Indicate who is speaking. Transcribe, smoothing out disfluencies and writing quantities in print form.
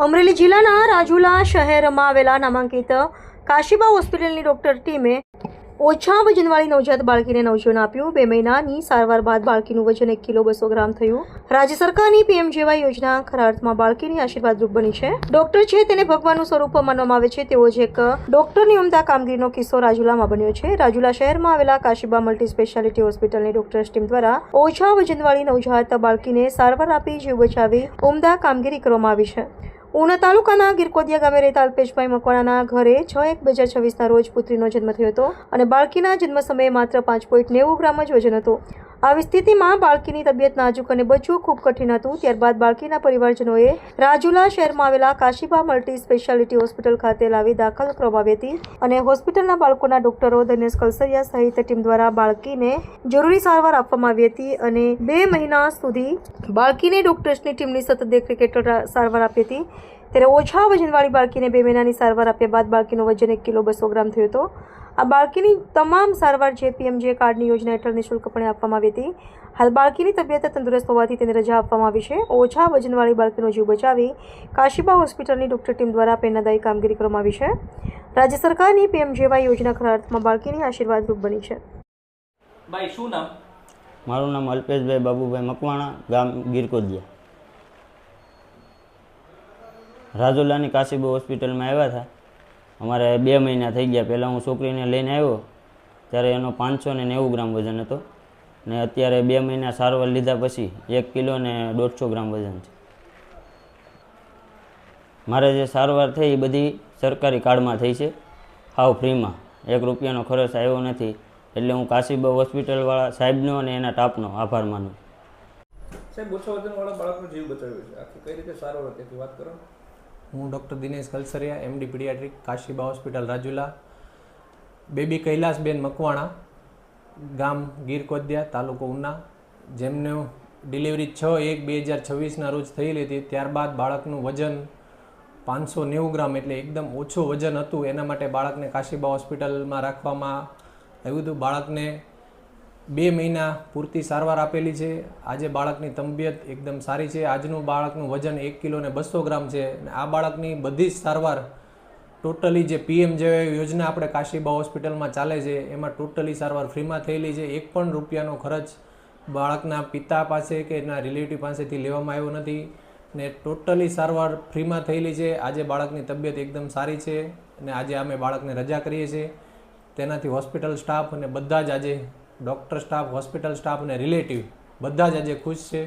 Speaker 1: અમરેલી જિલ્લાના રાજુલા શહેરમાં આવેલા નામાંકિત કાશીબા હોસ્પિટલની ડોક્ટર ટીમે ઓછા વજનવાળી નવજાત બાળકીને નવજીવન આપ્યું। 2 મહિનાની સારવાર બાદ બાળકીનું વજન 1 કિલો 200 ગ્રામ થયું। રાજ્ય સરકારની પીએમજેવાય યોજના ખરા અર્થમાં બાળકીની આશીર્વાદરૂપ બની છે। ડોક્ટર છે તેને ભગવાનનું સ્વરૂપ માનવામાં આવે છે। તેવો જ એક ડોક્ટરની ઉમદા કામગીરીનો કિસ્સો રાજુલામાં બન્યો છે। રાજુલા શહેરમાં આવેલા કાશીબા મલ્ટી સ્પેશિયાલિટી હોસ્પિટલની ડોક્ટર્સ ટીમ દ્વારા ઓછા વજનવાળી નવજાત બાળકીને સારવાર આપી જીવ બચાવી ઉમદા કામગીરી કરવામાં આવી છે। ઉના તાલુકાના ગીરકોદિયા ગામે રહેતા અલ્પેશભાઈ મકવાણાના ઘરે 6/1/2026ના રોજ પુત્રીનો જન્મ થયો હતો અને બાળકીના જન્મ સમયે માત્ર 5.90 ગ્રામ જ વજન હતું। આવી સ્થિતિમાં બાળકીની તબિયત નાજુક અને બચવું ખૂબ કઠિન હતું। ત્યારબાદ બાળકીના પરિવારજનોએ રાજુલા શહેરમાં આવેલા કાશીબા મલ્ટી સ્પેશિયાલિટી હોસ્પિટલ ખાતે લાવી દાખલ કરવામાં આવી હતી અને હોસ્પિટલના બાળકોના ડોક્ટરો દિનેશ કલસરિયા સહિત ટીમ દ્વારા બાળકીને જરૂરી સારવાર આપવામાં આવી હતી અને 2 મહિના સુધી બાળકીને ડોક્ટર્સની ટીમની સતત દેખરેખ હેઠળ સારવાર આપી હતી। ત્યારે ઓછા વજનવાળી બાળકીને 2 મહિનાની સારવાર આપ્યા બાદ બાળકીનું વજન 1 કિલો 200 ગ્રામ થયું હતું। આ બાળકીની તમામ સારવાર જેપીએમજે કાર્ડની યોજના હેઠળ નિઃશુલ્કપણે આપવામાં આવી હતી। હાલ બાળકીની તબિયત તંદુરસ્ત હોવાથી તેને રજા આપવામાં આવી છે। ઓછા વજનવાળી બાળકીનો જીવ બચાવી કાશીબા હોસ્પિટલની ડોક્ટર ટીમ દ્વારા પ્રેરણાદાયી કામગીરી કરવામાં આવી છે। રાજ્ય સરકારની પીએમજેવાય યોજના ખરા અર્થમાં બાળકીની આશીર્વાદરૂપ બની છે।
Speaker 2: ભાઈ શું નામ?
Speaker 3: મારું નામ અલ્પેશભાઈ બાબુભાઈ મકવાણા, ગામ ગીરકોદિયા। રાજુલાની કાશીબા હોસ્પિટલમાં આવ્યા હતા। અમારે 2 મહિના થઈ ગયા। પહેલાં હું છોકરીને લઈને આવ્યો ત્યારે એનો 590 ગ્રામ વજન હતો ને અત્યારે 2 મહિના સારવાર લીધા પછી 1 કિલો ને 150 ગ્રામ વજન છે। મારે જે સારવાર થઈ એ બધી સરકારી કાર્ડમાં થઈ છે, હાવ ફ્રીમાં, 1 રૂપિયાનો ખર્ચ આવ્યો નથી। એટલે હું કાશીબા હોસ્પિટલવાળા સાહેબનો અને એના સ્ટાફનો આભાર માનું।
Speaker 2: સાહેબ, ઓછા વજનવાળા બાળકનો જીવ બચાવ્યો છે, આખી કઈ રીતે સારવાર હતી વાત કરો।
Speaker 4: હું doctor Dinesh Kalsariya, MD paediatric, Kashiba hospital Rajula. Baby Kailasben Makwana, ગામ ગીરકોદિયા, તાલુકો ઉના, જેમનો ડિલિવરી 6/1/2026ના રોજ થયેલી હતી। ત્યારબાદ બાળકનું વજન 590 ગ્રામ એટલે એકદમ ઓછું વજન હતું। એના માટે બાળકને કાશીબા હોસ્પિટલમાં રાખવામાં આવ્યું હતું। બાળકને 2 મહિના પૂરતી સારવાર આપેલી છે। આજે બાળકની તબિયત એકદમ સારી છે। આજનું બાળકનું વજન 1 કિલો ને 200 ગ્રામ છે અને આ બાળકની બધી જ સારવાર ટોટલી જે પીએમજેવાય યોજના આપણે કાશીબા હોસ્પિટલમાં ચાલે છે એમાં ટોટલી સારવાર ફ્રીમાં થયેલી છે। 1 પણ રૂપિયાનો ખર્ચ બાળકના પિતા પાસે કે એના રિલેટિવ પાસેથી લેવામાં આવ્યો નથી ને ટોટલી સારવાર ફ્રીમાં થયેલી છે। આજે બાળકની તબિયત એકદમ સારી છે અને આજે અમે બાળકને રજા કરીએ છીએ। તેનાથી હોસ્પિટલ સ્ટાફ અને બધા જ આજે ડૉક્ટર સ્ટાફ, હોસ્પિટલ સ્ટાફ અને રિલેટિવ બધા જ આજે ખુશ છે।